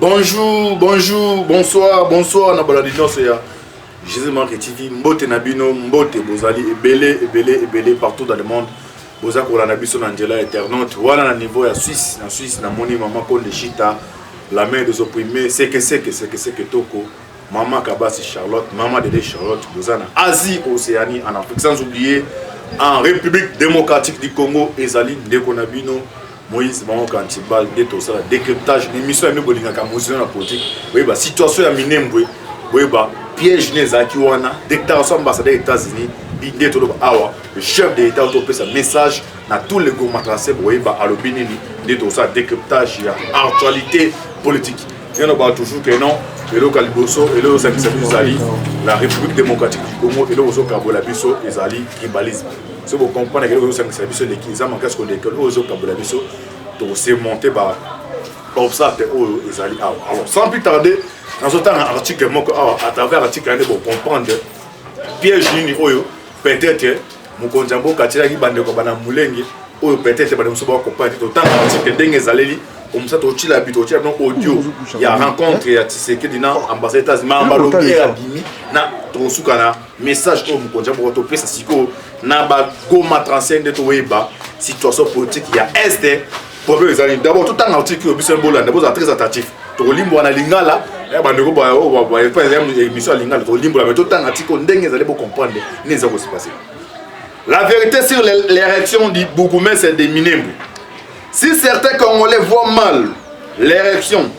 Bonjour, bonjour, bonsoir, bonsoir. Na baladi nyonso ya Jésus Marc TV, mbote na bino, mbote bozali ebele partout dans le monde. Boza ko na biso na Angela internaute. Voilà na niveau ya Suisse, na moni maman Konde Chita, la mère des opprimés, c'est que toko. Maman Kabasi Charlotte, maman Dédé Charlotte, boza na Asie, Océanie, en Afrique, sans oublier en République démocratique du Congo, Ezali Ndeko na bino. Moïse Bango Kantibal, ça décryptage, l'émission est mieux la politique. Oui, bah, situation à Minembwe, oui, bah, piège Nezaki Wana, déclaration ambassadeur des États-Unis, le chef de l'État a sa message dans tous les groupes matracés, oui, bah, à l'obéni, ça décryptage, il y a actualité politique. Il y en a toujours que non, et le Caliboso, et le Zali, la République démocratique du Congo, et le Ozo Kabolabiso, et Zali, tribalisme. Si vous comprenez que les services de l'équipe, c'est monté par obstacle aux alliés. Alors, sans plus tarder, dans un article, à travers l'article, pour comprendre piège ligne, peut-être, mon conjambo, Katila, qui bande comme un moulengue, ou peut-être, madame Soba, comprendre autant d'articles d'Engezaleli, comme ça, tu l'as habitué, tu as un audio, il y a rencontre, il y a Tshisekedi, il y a ambassade États-Unis, il y a Bimi, na message au Mukonjambo, autopé, ça c'est quoi? Na ba goma 35 de toeba situation politique il y a est problème d'abord tout un article au Bissel Bola d'abord très attentif to limbo na lingala ba ndeko ba par exemple émission lingala to limbo mais tout un article ndenge vous allez comprendre ne ça va se passer la vérité sur les réactions du bourgmestre de Minembwe. Si certains Congolais voient mal l'érection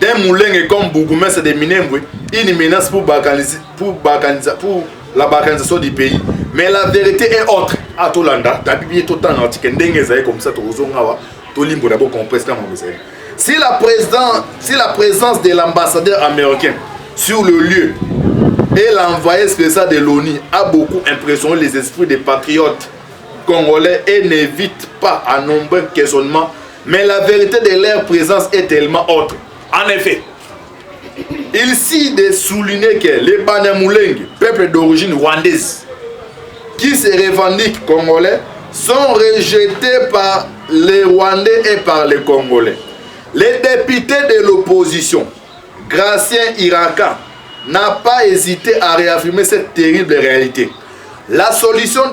d'un moulin comme bourgmestre de Minembwe, une menace pour la balkanisation du pays. Mais la vérité est autre. À Tolanda, tu as publié tout le temps un article comme ça, si la présence de l'ambassadeur américain sur le lieu et l'envoyé spécial de l'ONU a beaucoup impressionné les esprits des patriotes congolais et n'évite pas à nombreux questionnements, mais la vérité de leur présence est tellement autre. En effet, il s'y de souligner que les Banyamulenge, peuple d'origine rwandaise, qui se revendiquent congolais, sont rejetés par les Rwandais et par les Congolais. Les députés de l'opposition, Gracien Iraka, n'a pas hésité à réaffirmer cette terrible réalité. La solution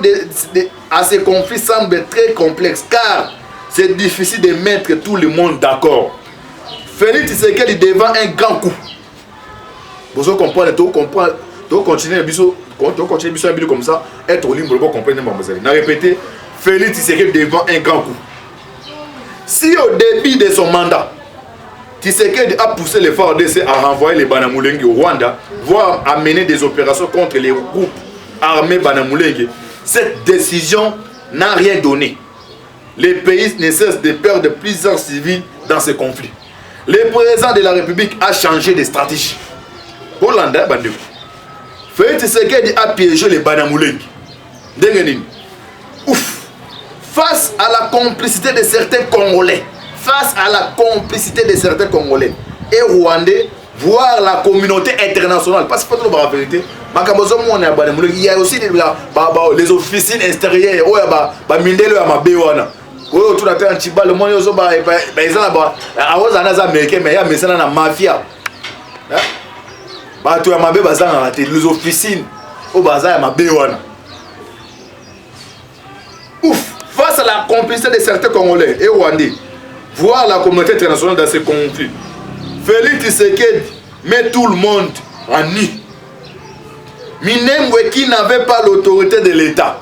à ces conflits semble très complexe car c'est difficile de mettre tout le monde d'accord. Félix Tshisekedi devant un grand coup. Vous comprenez, vous continuez comme ça, être libre pour comprendre. On a répété, Félix Tshisekedi devant un grand coup. Si au début de son mandat, Tshisekedi a poussé les FARDC à renvoyer les Banyamulenge au Rwanda, voire à mener des opérations contre les groupes armés Banyamulenge, cette décision n'a rien donné. Les pays ne cessent de perdre plusieurs civils dans ce conflit. Le président de la République a changé de stratégie. Hollanda Bandeko. Félix Tshisekedi a piégé les Banyamulenge. Ouf. Face à la complicité de certains Congolais, et Rwandais, voire la communauté internationale, parce que c'est pas la vérité. Il y a aussi les officines extérieures, tout la terre anti le monde la mafia. Les officines au bazar ma béwana. Ouf, face à la complicité de certains Congolais et Rwandais, voir la communauté internationale dans ces conflits, Félix Tshisekedi met tout le monde en nid. Minembwe qui n'avait pas l'autorité de l'État.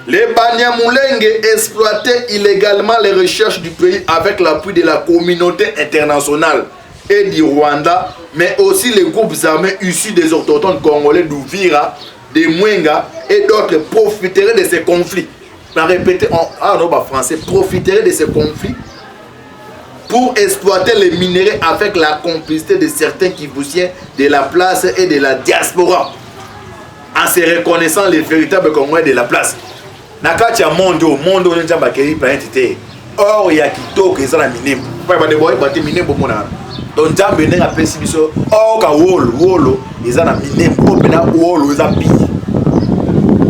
Les Banyamulenge exploitaient illégalement les recherches du pays avec l'appui de la communauté internationale et du Rwanda, mais aussi les groupes armés issus des autochtones congolais d'Uvira, de Mwenga et d'autres profiteraient de ces conflits. On répété en français, profiteraient de ces conflits pour exploiter les minéraux avec la complicité de certains Kivusiens de la place et de la diaspora, en se reconnaissant les véritables Congolais de la place. Nakati ya mondo nja bakeri pa entité. Or ya kitoko ezala Minembwe. Pa ba de boy ba te Minembwe mona. Donc Nzambe ndenga pesi biso or ka wolo ezala Minembwe pena wolo eza bi.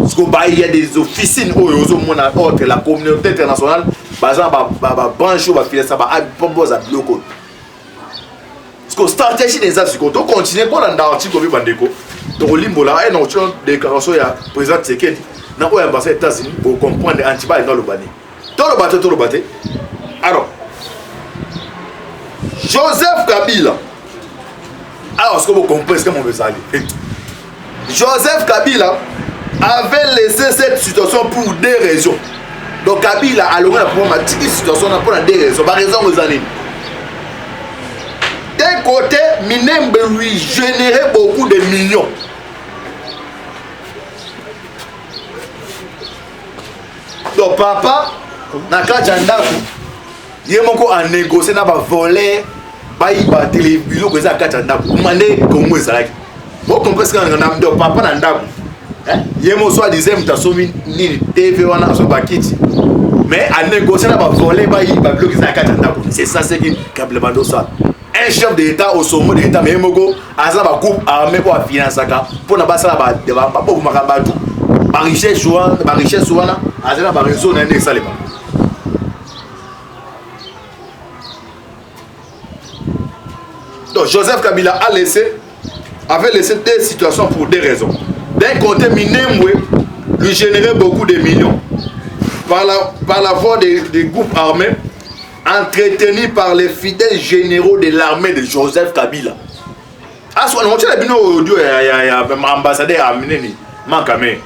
Parce que il y a des officines ozo mona autre la communauté internationale bazan ba branche ba filer ça ba pombo za biloko. que stratégie des arts, tu continues pour l'article comme Bandeko. Donc, Limbola, et non, tu as des déclarations, il y a président Tshisekedi, dans l'ambassade des États-Unis pour comprendre l'antiba dans le bani. Dans le bateau, tout le bateau. Alors, Joseph Kabila, alors, est-ce que vous comprenez ce que mon message dit? Joseph Kabila avait laissé cette situation pour des raisons. Donc, Kabila a l'origine pour ma petite situation pour des raisons. Par raison, vous allez. D'un côté, Minembe lui générait beaucoup de millions. Donc, papa, Nakajandako, il y a un négocié, il a volé, il a télévision, il a Kajandako. Vous demandez comment ça va. Vous comprenez ce que je papa Nandako. Il y a un soi-disant, il a une TV, mais à négocier, il a volé, il a bloqué Kajandako. C'est ça, c'est qui Kablemando ça. Un chef d'État au sommet de l'État, mais il y a un groupe armé pour financer pour ne pas faire la richesse souvent, la richesse souvent, la réseau n'a pas de donc Joseph Kabila avait laissé des situations pour des raisons. D'un côté, Minembwe lui générait beaucoup de millions par la voie des groupes armés entretenus par les fidèles généraux de l'armée de Joseph Kabila. À ce moment-là, il y a un ambassadeur amené Mankame.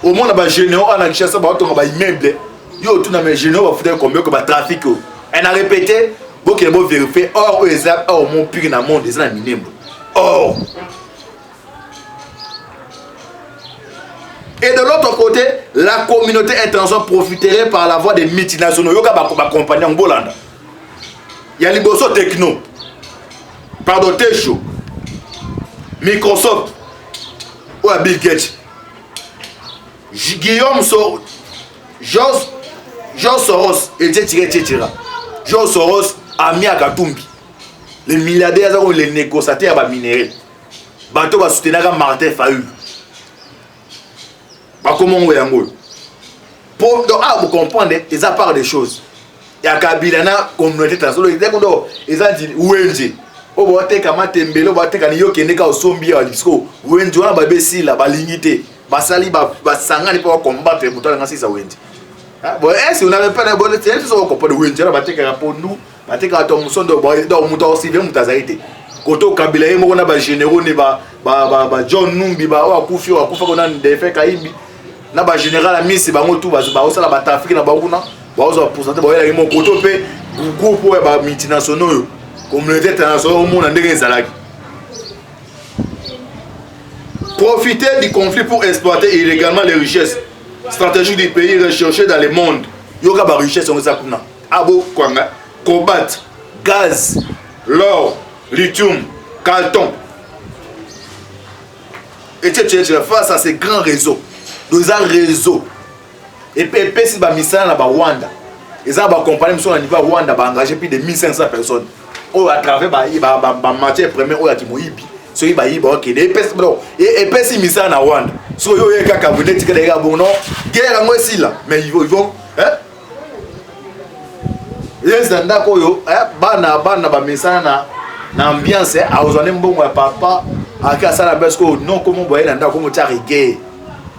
Au monde, les généraux ont acheté des immeubles. Ils ont tout les généraux qui ont fait comme trafic. On a répété, vous avez vérifié, or, or, mon pire dans le monde, ils ont miné. Or. Et de l'autre côté, la communauté internationale profiterait par la voie des multinationaux. Il y a des compagnies en Bolanda. Il y a les Bosso Techno, pardon, Techo, Microsoft, ou à Bill Gates. Guillaume Soros, George Soros, etc. George Soros a mis à Katumbi. Les milliardaires ont les négociateurs à minerais. Bateau va soutenir Martin Fayulu. Comment on est en gros. Donc, vous comprenez, ils ont part des choses. Il y a Kabila, la communauté internationale, ils ont dit, ONG. On va te kama tembele, on va te kaniyo keneka osombi ya disco. ONG, on a babesi la balingité. Basali basangani pour combattre pour toi ngasi sa ONG. Bon, est-ce qu'on n'avait pas la bonne tête, on comprend ONG, on va te kara pour nous, on va te kara ton musondo, on muta aussi bien mutazaité. Koto Kabila, on a ba généraux ne ba John Numbi ba wa kufi on a des faits Kaimbi. Na ba général amisi bango tout ba osala ba trafic na bakuna ba ozo pourcentage ba yela mo koto pe groupe ba multinationaux communauté internationale au monde ndenge ezalaki. Profiter du conflit pour exploiter illégalement les richesses stratégiques du pays recherchées dans le monde. Yoga ba richesse on zakuna abo kwanga cobalt, gaz, l'or, lithium, coltan, etc. Face à ces grands réseaux. Dans un réseau. Et puis, si ba misala na ba Rwanda. Ils ont compagnie mission au niveau Rwanda ba engagé plus de 1500 personnes. Ou à travers ba matière première ou à Kimoyibi. So ba yiba OK. Et puis si misala na Rwanda. So yo yeka ka vous dites que les gars bon non, guerre moi ici là, mais ils vont les anda ko yo bana ba misala na ambiance a ozone mbongo ya papa aka sala besko non comment boye nda ko mo tariguer.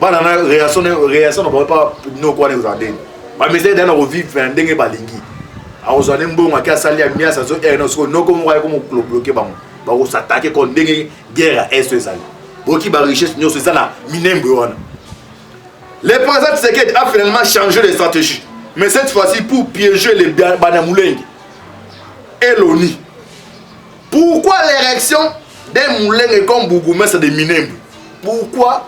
Banana réaction ne va pas nous quoi nous aider. Ma mise dans nos vies ndenge balingi. A ozane mbongo aka sali ya miasa so no comme on comme bloquer ba on s'attaquer contre ndenge guerre est ça. Boki ba richesse nous c'est ça là Minembwe wana. Le président Tshisekedi a finalement changé de stratégie, mais cette fois-ci pour piéger les Banyamulenge et l'ONU. Pourquoi l'érection des Mulenge comme Bougoumes de Minembwe? Pourquoi?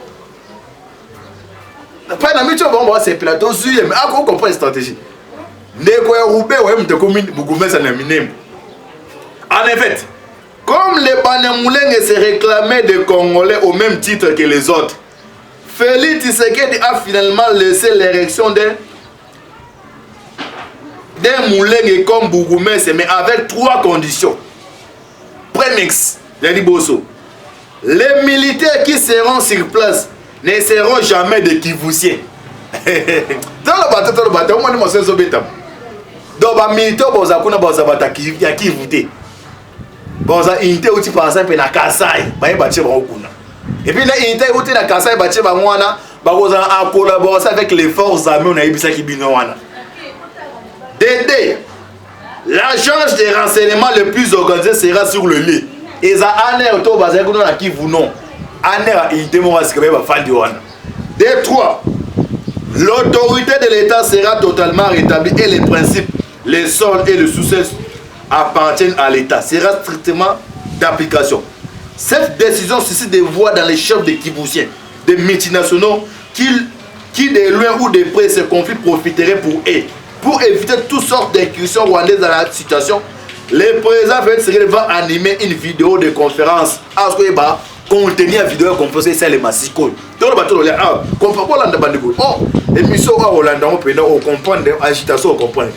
Pas dans métier bon c'est plateau sur mais à quoi comprendre stratégie ndeko ya roubé ouais mte commune Bougoumes na Minembwe. En effet, comme les Banyamulenge se réclamaient des Congolais au même titre que les autres, Félix Tshisekedi a finalement laissé l'érection d'un Mulenge comme Bougoumes, mais avec 3 conditions. Premix, les Bosso. Les militaires qui seront sur place ne seront jamais des Kivusiens. Dans le bateau, on m'a dit que donc les militaires qui sont Kivuté. bon ça unité outil par exemple na Kasai ba bâtir ba okuna et puis la unité outil na Kasai bâtir ba ngwana ba koza en collaboration avec les forces armées on a ibisa ki bino wana Dédé l'agence de renseignement le plus organisé sera sur le lit et ça aner to bazé ko na Kivu non aner unité mo wasikaba ba fandi wana D3 l'autorité de l'État sera totalement rétablie et les principes les sols et le sous-sol appartiennent à l'État sera strictement d'application. Cette décision suscite des voix dans les chefs des Kivusiens, des multinationaux qui de loin ou de près ce conflit profiteraient pour eux. Pour éviter toutes sortes d'incursions rwandaises dans la situation, le président Félix Tshisekedi va animer une vidéo de conférence à ce qu'il va contenir vidéo conférence sur les massicos. Tout le bateau là, ah, comprend pas l'anda bandiko. Oh, émission à Hollande on peut comprendre agitation comprendre.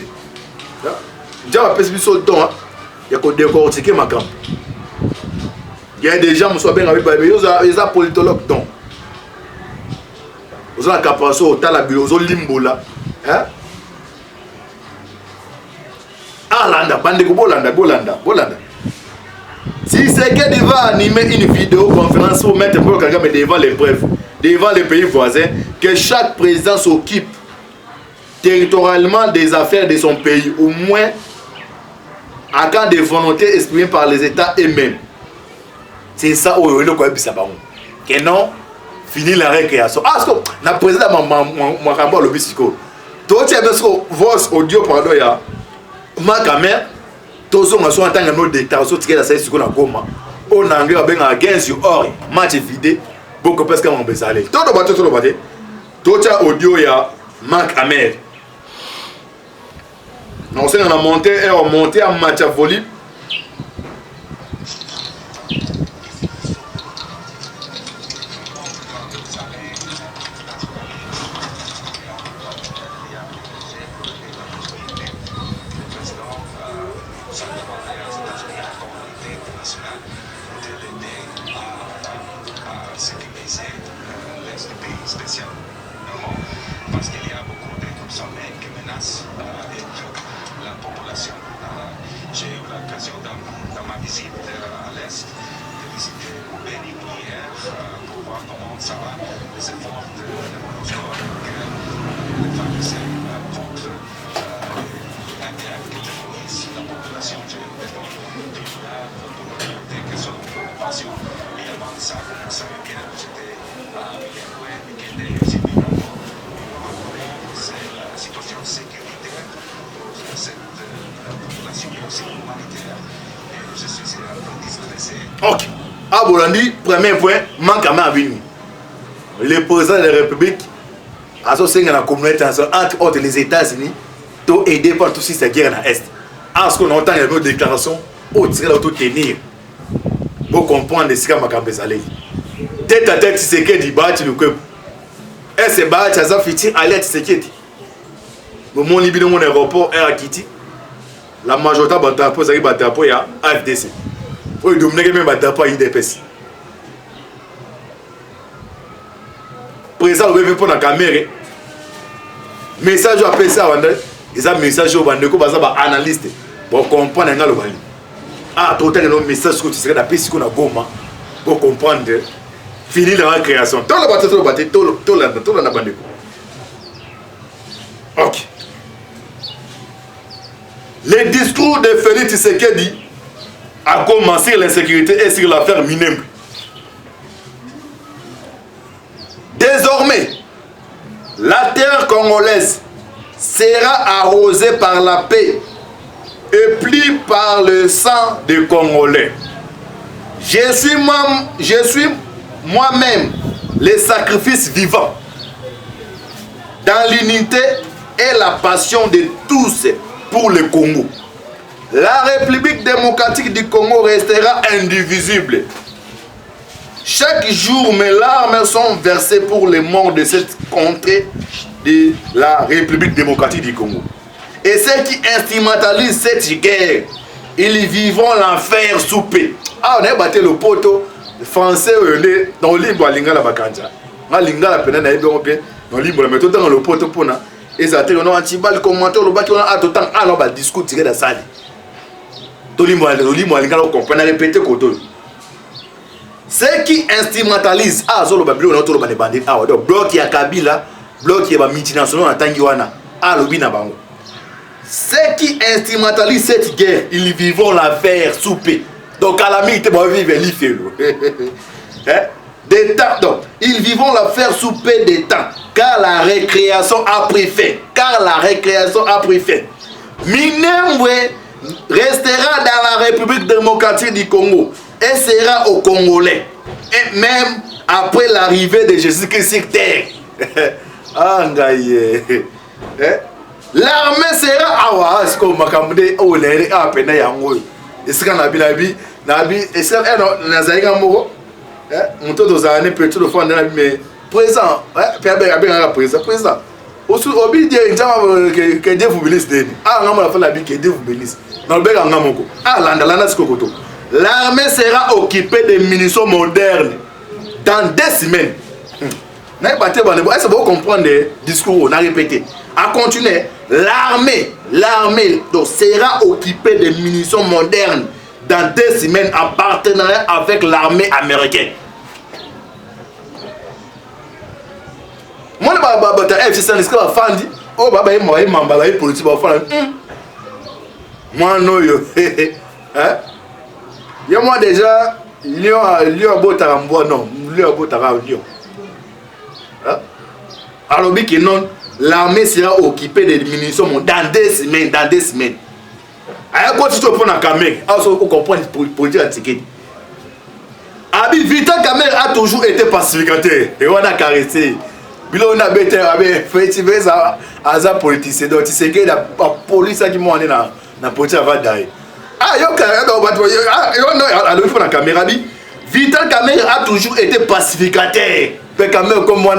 Déjà on peut se sur don, il y a que décortiquer ma camp. Il y a des gens qui sont bien avec ils ont politologue donc. Ils ont la capacité au talabio, ils ont limbo là, hein? Ah landa bandiko bolanda. Si c'est que va animer une vidéo conférence pour mettre Paul Kagame devant les preuves, devant les pays voisins, que chaque président s'occupe territorialement des affaires de son pays, au moins à quand des volontés exprimées par les États eux-mêmes. C'est ça où le quoi bisabaon. Que non, fini la récréation. Ah, ce que la présidente m'a rapport le bisco. Toi tu as besoin vos audio pardon ya. Ma caméra tozo ngaso en tant que notre détention tirer la série sur la goma. On a engagé ben against you or match vidé beaucoup parce que on besalé. Tout le bateau. Toi tu as audio ya Marc Amer. On s'est monté en match à volley. Parce qu'il y a beaucoup de sommets qui menacent la population. J'ai eu l'occasion dans ma visite à l'Est de visiter Beni hier pour voir comment ça va, les efforts de MONUSCO les FARDC contre l'intérêt qui détruisent la population. J'ai eu des dons pour lutter que sur la population. Et avant ça, vous savez bien, j'étais à Villeneuve et qui était aussi la situation sécuritaire de cette population aussi humanitaire et je suis un peu distressé. Ok. À Bolandi, premier point, manque à main à venir. Le président de la République associé à la communauté entre autres les États-Unis to aider par tout cette guerre dans l'Est. En ce qu'on entend il y a une déclaration au tirer l'auto-tenir pour comprendre ce qu'il y a besoin. Tête à tête, c'est que du bâti le peuple. Et c'est bâti à Zafiti, allez, c'est qui mon libéré mon aéroport est à Kiti. La majorité batapo c'est batapo ya AFDC. Oui, donc même batapo IDPS. Président le pour la caméra. Message à PSA wanda, ils a message au bandeko baza ba analyste. Pour comprendre nga le bali. Ah, total no message que tu serais la piste qu'on a goma pour comprendre fini la création. Tout la bandeko. OK. Le discours de Félix Tshisekedi a commencé l'insécurité et sur l'affaire Minembwe. Désormais, la terre congolaise sera arrosée par la paix et plus par le sang des Congolais. Je suis moi-même le sacrifice vivant dans l'unité et la passion de tous pour le Congo. La République démocratique du Congo restera indivisible. Chaque jour, mes larmes sont versées pour les morts de cette contrée de la République démocratique du Congo. Et ceux qui instrumentalisent cette guerre, ils vivront l'enfer sous paix. Ah, on a battu le poteau français dans le limbo à Lingala Bakanja. On a Lingala Pena Européen dans le limbo, mais tout dans le poteau pour nous. Et ça, on a un petit bal commentaire, le bac, on a tout le temps, on a discuté de ça. Ceux qui instrumentalisent Zolo Babylon autour de bandits donc bloc ya Kabila bloc ya multinational en Tangiwana lobina bango. Ceux qui instrumentalisent cette guerre, ils vivront la faire sous paix. Donc à la minute va vivre l'ifelo. Des temps donc ils vivront la faire sous paix des temps car la récréation a pris fin. Minembwe restera dans la République démocratique du Congo et sera aux Congolais. Et même après l'arrivée de Jésus-Christ sur terre. L'armée sera est-ce que makamde o lere apena yango. Est-ce que nabi est-ce que nazaïga moko monto dozane petit le fond mais présent présent aussi obi die njama que Dieu vous bénisse ngamo la fa la bi que Dieu vous bénisse dans le bega ngamoko landa sikokoto. L'armée sera occupée de munitions modernes dans 2 semaines. Est-ce que vous comprenez le discours on a répété? À continuer, l'armée donc, sera occupée de munitions modernes dans 2 semaines en partenariat avec l'armée américaine. Moi, moi déjà, Lyon Botarambois, non, Lyon Botarambois. Alors, non, l'armée sera occupée de munitions dans 2 semaines. Alors, quand tu prends la caméra, on comprend pour dire la ticket. Vital Kamerhe a toujours été pacificateur. Et on a caressé. On a bêté avec festival à politicien. Donc, c'est que la police qui m'a amené dans la politique avant d'aller. Vital Kamerhe a toujours été pacificateur. Mais quand même, comme moi,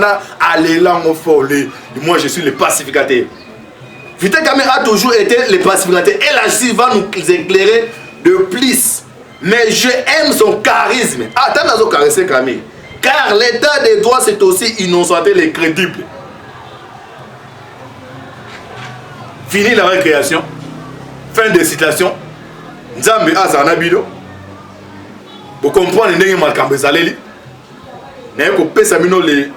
moi je suis le pacificateur. Vital Kamerhe a toujours été le pacificateur. Et la justice va nous éclairer de plus. Mais je aime son charisme. Attends, nous caresser Kamerhe. Car l'état des droits, c'est aussi innocenté et crédible. Fini la récréation. Fin de citation. Nzambe Azanabido. Vous comprenez ce que je veux dire? N'est-ce pas que Samino les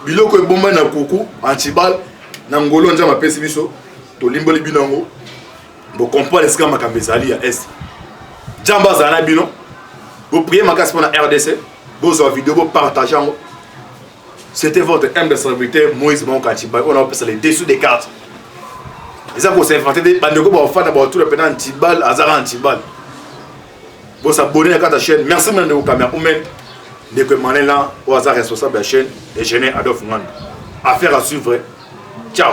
biloko ebomba na kuku antibal na ngolo nja mapesi biso to limboli binango bo comprendre ce que makambe zali ya est jamba zana bino vous priez makasi pour la RDC vos vidéos vous partagez. C'était votre humble serviteur Moïse Monkatiba. On a appelé les dessous des cartes. Ils ont inventé des bandeko pour faire d'abord tout le pédant antibal, azara antibal. Vous s'abonnez à la chaîne. Merci de vous caméra. Dès que Manela, au hasard responsable de la chaîne, et Géné Adolphe Nganda. Affaire à suivre. Ciao.